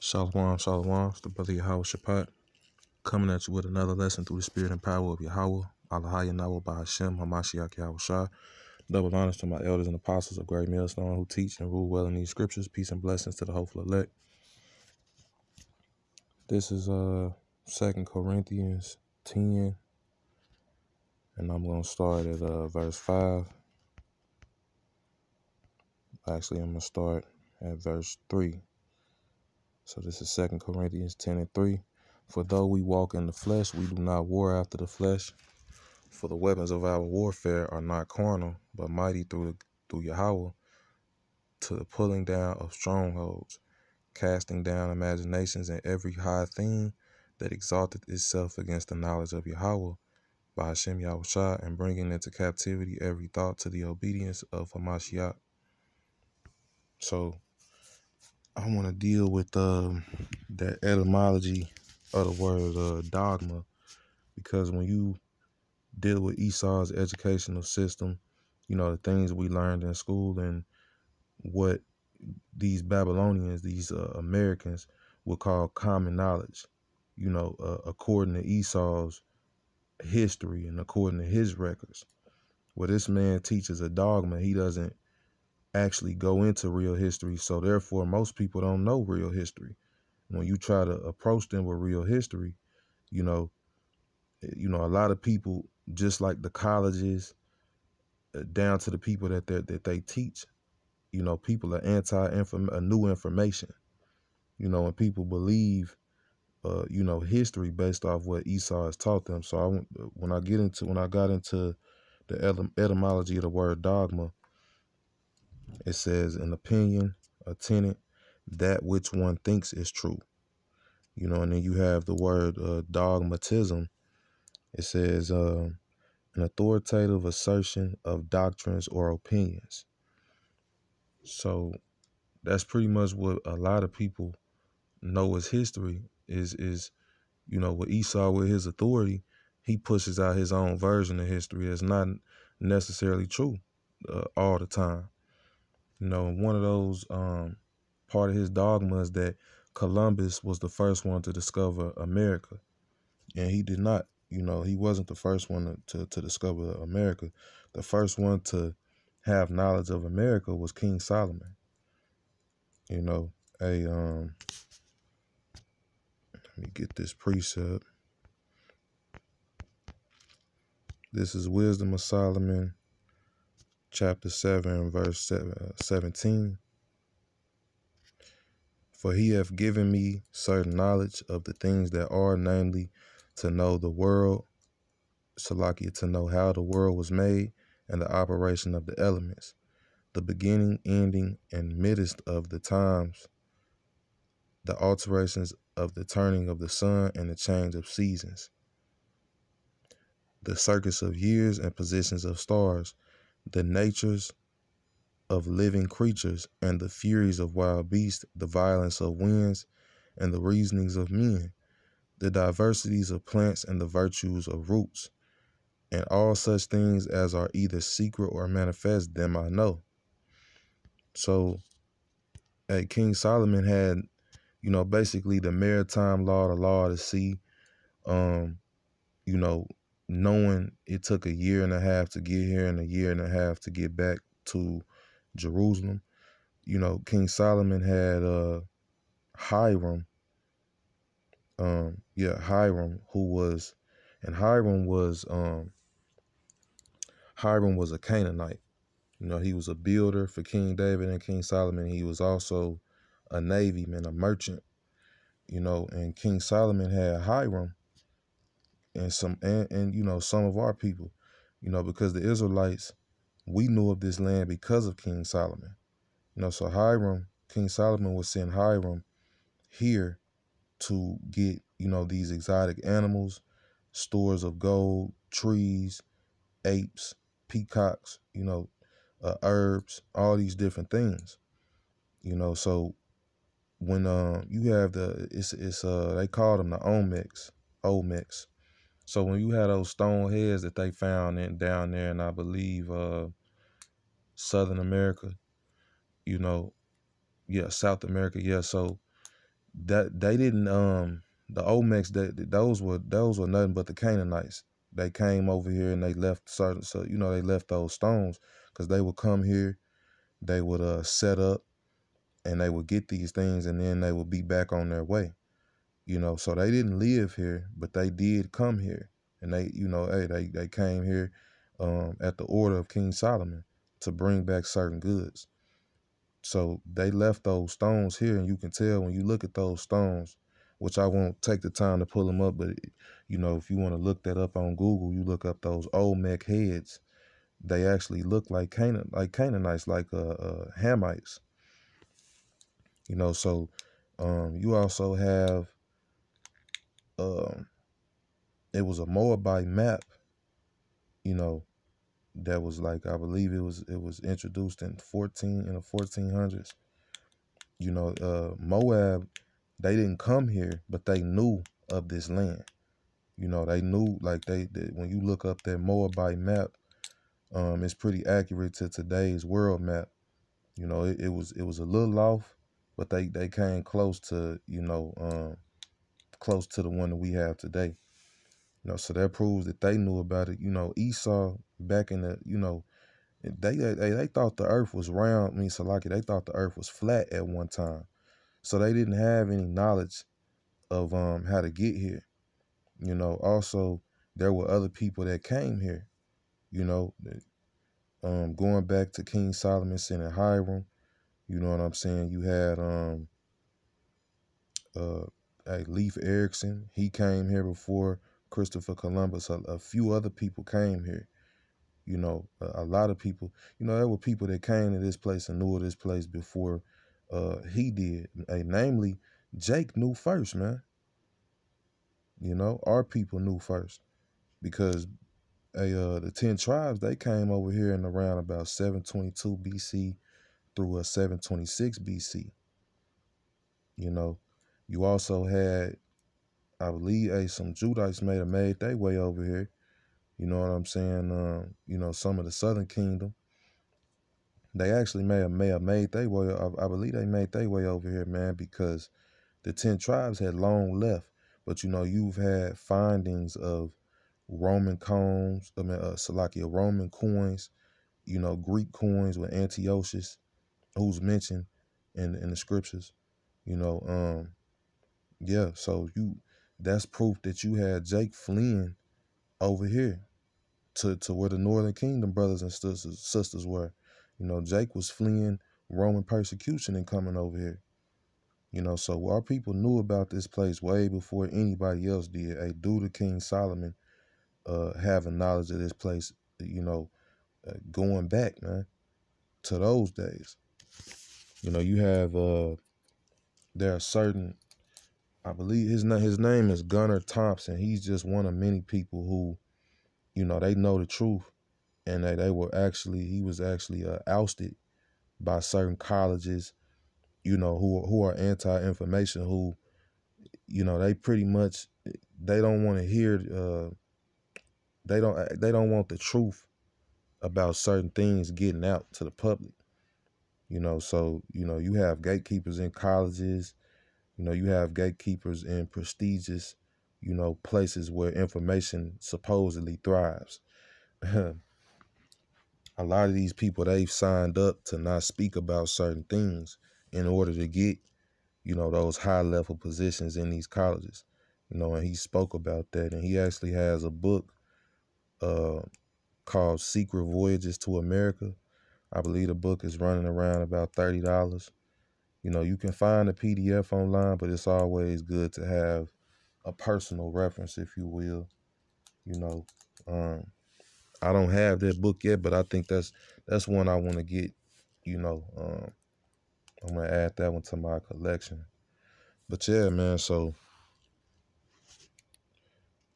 Shalom, shalom. It's the brother Yahweh Shapat coming at you with another lesson through the spirit and power of Yahweh. Alahaya Nawa by Hashem, Hamashiach Yahweh Shah. Double honors to my elders and apostles of Great Millstone who teach and rule well in these scriptures. Peace and blessings to the hopeful elect. This is 2 Corinthians 10, and I'm going to start at verse 5. Actually, I'm going to start at verse 3. So this is 2 Corinthians 10 and 3. For though we walk in the flesh, we do not war after the flesh. For the weapons of our warfare are not carnal, but mighty through Yahweh to the pulling down of strongholds, casting down imaginations and every high thing that exalteth itself against the knowledge of Yahweh by Hashem Yahweh Shah, and bringing into captivity every thought to the obedience of Hamashiach. So I want to deal with that etymology of the word dogma, because when you deal with Esau's educational system, the things we learned in school and what these Babylonians, these Americans would call common knowledge, according to Esau's history and according to his records. Well, this man teaches a dogma. He doesn't actually go into real history. So therefore, most people don't know real history. When you try to approach them with real history, a lot of people, just like the colleges, down to the people that they teach, people are new information, and people believe, history based off what Esau has taught them. So when I got into the etymology of the word dogma, it says an opinion, a tenet, that which one thinks is true, and then you have the word dogmatism. It says an authoritative assertion of doctrines or opinions. So that's pretty much what a lot of people know as history is, with Esau, with his authority, he pushes out his own version of history that's not necessarily true all the time. One of those part of his dogma is that Columbus was the first one to discover America, and he did not. He wasn't the first one to discover America. The first one to have knowledge of America was King Solomon. Let me get this precept. This is Wisdom of Solomon, chapter 7, verse 17. For he hath given me certain knowledge of the things that are, namely, to know the world, Salakia, to know how the world was made, and the operation of the elements, the beginning, ending, and middest of the times, the alterations of the turning of the sun and the change of seasons, the circuits of years and positions of stars, the natures of living creatures and the furies of wild beasts, the violence of winds and the reasonings of men, the diversities of plants and the virtues of roots, and all such things as are either secret or manifest, them I know. So, King Solomon had, basically the maritime law, the law of the sea, knowing it took 1.5 years to get here and 1.5 years to get back to Jerusalem. King Solomon had Hiram. Hiram, Hiram was a Canaanite. He was a builder for King David and King Solomon. He was also a navyman, a merchant. And King Solomon had Hiram and some of our people, because the Israelites, we knew of this land because of King Solomon. So King Solomon would send Hiram here to get, these exotic animals, stores of gold, trees, apes, peacocks, herbs, all these different things. So when you have they called them the Olmecs. So when you had those stone heads that they found down there in, I believe, Southern America, South America, So that they didn't the Olmecs, that those were nothing but the Canaanites. They came over here and they left certain, so they left those stones because they would come here, they would set up, and they would get these things, and then they would be back on their way. So they didn't live here, but they did come here, and they came here at the order of King Solomon to bring back certain goods. So they left those stones here, and you can tell when you look at those stones, which I won't take the time to pull them up, but if you want to look that up on Google, you look up those Olmec heads. They actually look like Canaanites, like Hamites. So you also have it was a Moabite map, that was like, I believe it was introduced in the 1400s. Moab, they didn't come here, but they knew of this land. They knew, like they when you look up that Moabite map, it's pretty accurate to today's world map. It was a little off, but they came close to close to the one that we have today. So that proves that they knew about it. Esau back in the they thought the earth was round. Salaki, they thought the earth was flat at one time. So they didn't have any knowledge of how to get here. Also there were other people that came here, going back to King Solomon sending Hiram, you know what I'm saying? You had Leif Erikson, he came here before Christopher Columbus. A few other people came here. A lot of people, there were people that came to this place and knew of this place before he did. Namely, Jake knew first, man. Our people knew first, because the 10 tribes, they came over here in around about 722 BC through 726 BC. You also had, I believe, some Judites made their way over here. You know what I'm saying? Some of the Southern Kingdom, they actually may have made their way. I believe they made their way over here, man, because the 10 tribes had long left. But you've had findings of Roman coins, Roman coins, Greek coins with Antiochus, who's mentioned in the scriptures. Yeah, so that's proof that you had Jake fleeing over here to where the Northern Kingdom brothers and sisters were. Jake was fleeing Roman persecution and coming over here. So our people knew about this place way before anybody else did. Due to King Solomon having knowledge of this place, going back, man, to those days. You have there are certain, I believe his name is Gunnar Thompson. He's just one of many people who, they know the truth, and he was actually ousted by certain colleges, who are anti-information, who, they pretty much, they don't want to hear, they don't want the truth about certain things getting out to the public. So you have gatekeepers in colleges, you have gatekeepers in prestigious, places where information supposedly thrives. A lot of these people, they've signed up to not speak about certain things in order to get, those high level positions in these colleges. And he spoke about that, and he actually has a book called Secret Voyages to America. I believe the book is running around about $30. You can find a PDF online, but it's always good to have a personal reference, if you will. I don't have that book yet, but I think that's one I want to get. I'm gonna add that one to my collection. But yeah, man. So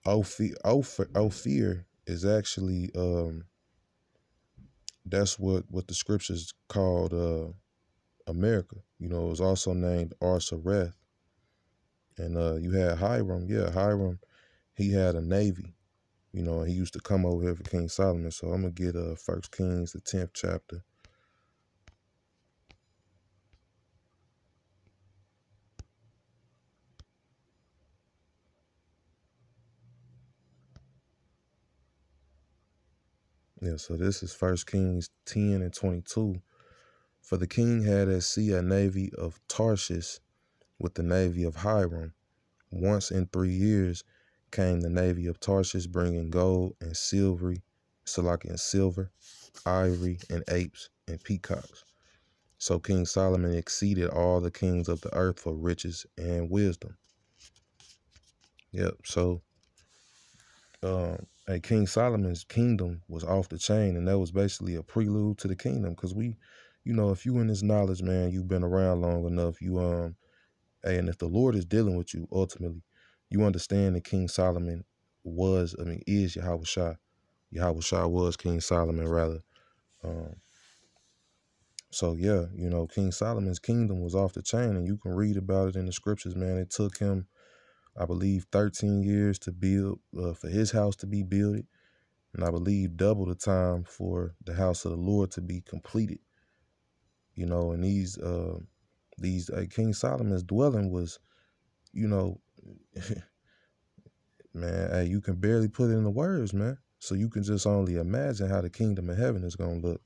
Ophir is actually that's what the scriptures called America. It was also named Arsareth. And you had Hiram. Yeah, Hiram, he had a navy. He used to come over here for King Solomon. So I'm gonna get 1 Kings, the 10th chapter. Yeah, so this is First Kings 10 and 22. For the king had at sea a navy of Tarshish with the navy of Hiram. Once in 3 years came the navy of Tarshish, bringing gold and silver, ivory, and apes and peacocks. So King Solomon exceeded all the kings of the earth for riches and wisdom. Yep. So, King Solomon's kingdom was off the chain, and that was basically a prelude to the kingdom. Because if you in this knowledge, man, you've been around long enough. And if the Lord is dealing with you, ultimately, you understand that King Solomon is Yahweh Shai. Yahweh Shai was King Solomon, rather. Um, So yeah, King Solomon's kingdom was off the chain, and you can read about it in the scriptures, man. It took him, I believe, 13 years to build, for his house to be built, and I believe double the time for the house of the Lord to be completed. And these King Solomon's dwelling was, you know, man, hey, you can barely put it into words, man. So you can just only imagine how the kingdom of heaven is gonna look.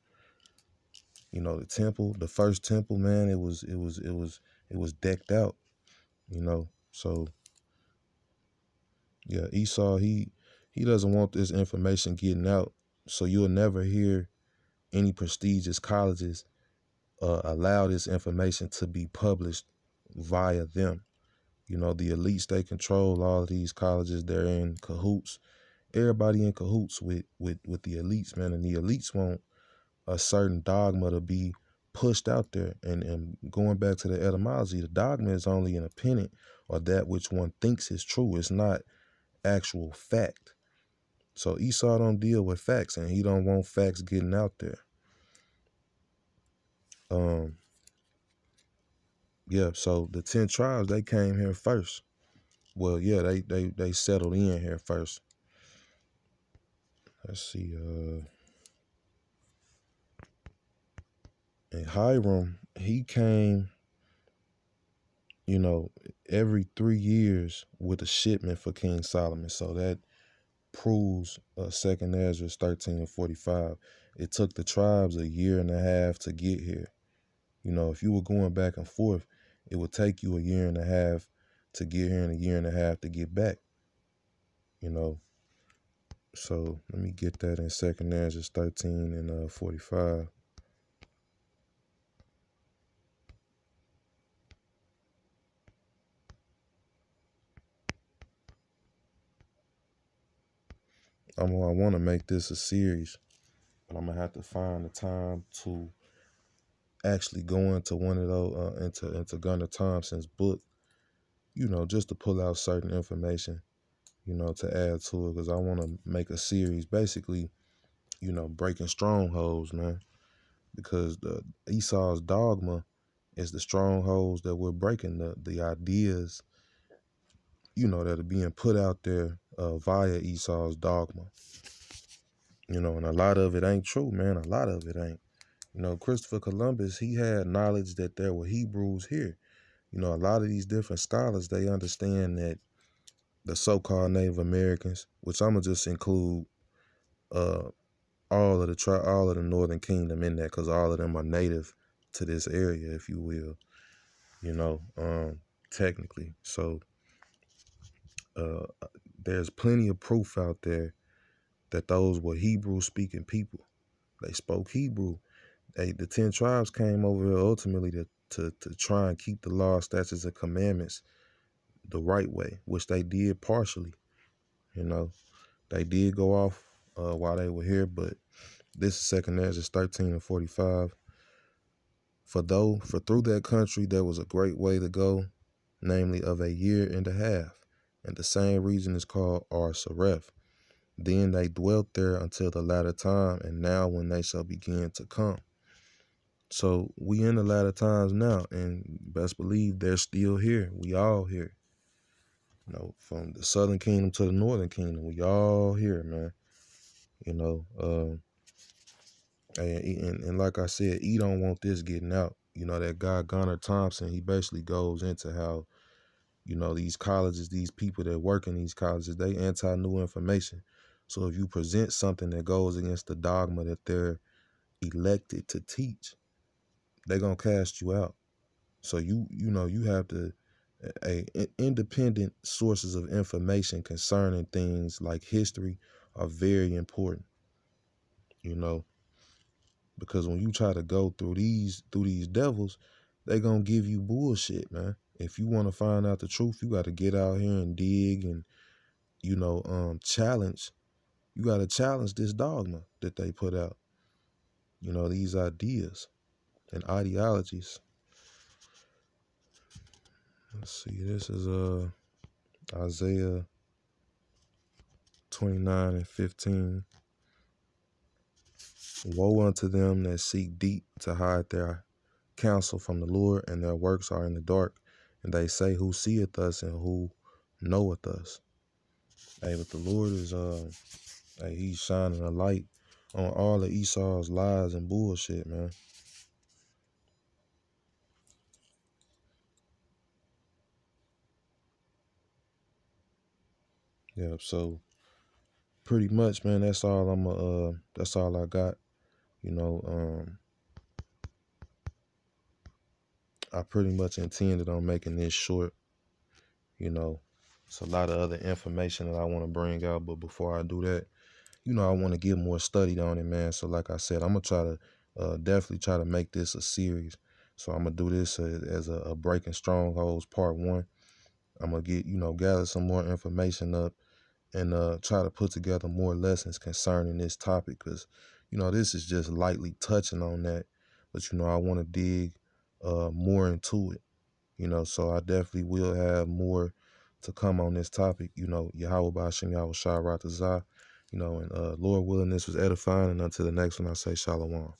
The temple, the first temple, man, it was decked out. So yeah, Esau, he doesn't want this information getting out. So you'll never hear any prestigious colleges allow this information to be published via them. The elites, they control all of these colleges. They're in cahoots. Everybody in cahoots with the elites, man. And the elites want a certain dogma to be pushed out there. And going back to the etymology, the dogma is only an opinion, or that which one thinks is true. It's not actual fact. So Esau don't deal with facts, and he don't want facts getting out there. Yeah, so the 10 tribes, they came here first. Well, yeah, they settled in here first. Let's see, and Hiram, he came, every 3 years with a shipment for King Solomon. So that proves 2nd Ezra 13 and 45. It took the tribes a year and a half to get here. If you were going back and forth, it would take you a year and a half to get here and a year and a half to get back. So let me get that in 2nd Ezra 13 and 45. I want to make this a series, but I'm gonna have to find the time to actually go into one of those into Gunnar Thompson's book, just to pull out certain information, to add to it, because I want to make a series basically, breaking strongholds, man, because the Esau's dogma is the strongholds that we're breaking, the ideas, that are being put out there via Esau's dogma, and a lot of it ain't true, man. A lot of it ain't. Christopher Columbus, he had knowledge that there were Hebrews here. A lot of these different scholars, they understand that the so-called Native Americans, which I'm gonna just include all of the Northern Kingdom in that, because all of them are native to this area, if you will, technically. So there's plenty of proof out there that those were Hebrew-speaking people. They spoke Hebrew. The 10 tribes came over here ultimately to try and keep the law, statutes, and commandments the right way, which they did partially. They did go off while they were here, but this is 2nd Ezra 13 and 45. For through that country there was a great way to go, namely of a year and a half, and the same region is called Ar-Sareth. Then they dwelt there until the latter time, and now when they shall begin to come. So we in the latter times now, and best believe they're still here. We all here. From the Southern Kingdom to the Northern Kingdom, we all here, man. And like I said, he don't want this getting out. That guy Gunnar Thompson, he basically goes into how, these colleges, these people that work in these colleges, they anti-new information. So if you present something that goes against the dogma that they're elected to teach, they're gonna cast you out. So you have to independent sources of information concerning things like history are very important, you know, because when you try to go through these devils, they gonna give you bullshit, man. If you want to find out the truth, you got to get out here and dig and challenge. You got to challenge this dogma that they put out. These ideas and ideologies. Let's see. This is Isaiah 29:15. Woe unto them that seek deep to hide their counsel from the Lord, and their works are in the dark. And they say, who seeth us and who knoweth us? Hey, but the Lord is he's shining a light on all of Esau's lies and bullshit, man. Yeah, so pretty much, man, that's all that's all I got. I pretty much intended on making this short. It's a lot of other information that I want to bring out, but before I do that, I want to get more studied on it, man. So like I said, I'm gonna try to definitely try to make this a series. So I'm gonna do this as a Breaking Strongholds Part 1. I'm gonna get gather some more information up and try to put together more lessons concerning this topic, because this is just lightly touching on that, but I want to dig more into it. So I definitely will have more to come on this topic. Yahweh Bashim Yahweh Shah Ratazah, and Lord willing, this was edifying. And until the next one, I say Shalom.